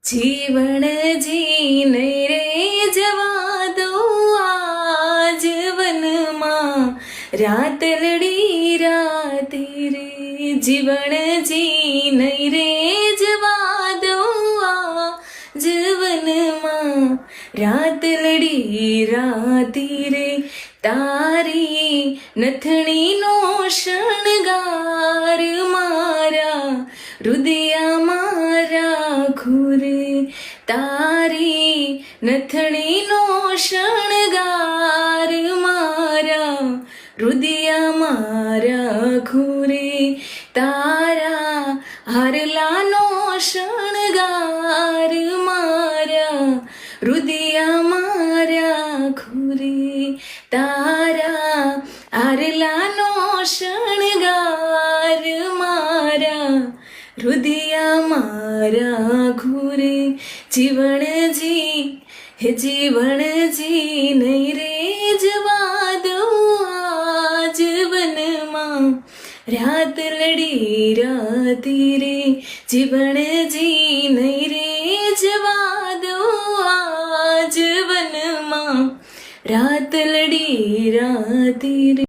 જીવન જીને રે જવા દો આ જીવનમાં રાત લડી રાતે રે જીવન જીને રે જવા દો આ જીવનમાં રાત લડી રાતે રે તારી નથણીનો શણગાર મારા હૃદયમાં રાખું રે તારી નથણીનો શણગાર મારા હૃદયમાં રાખું રે તારા હારલાનો શણગાર મારા હૃદયમાં રાખું રે તારા હારલાનો શણગાર મારા હૃદયમાં રાખું રે જીવન જી નહીં રે જવા દઉં આ જીવનમાં રાત લડી રાતે રે જીવન જી નહીં રે જવા દઉં આ જીવનમાં રાત લડી રાતે રે।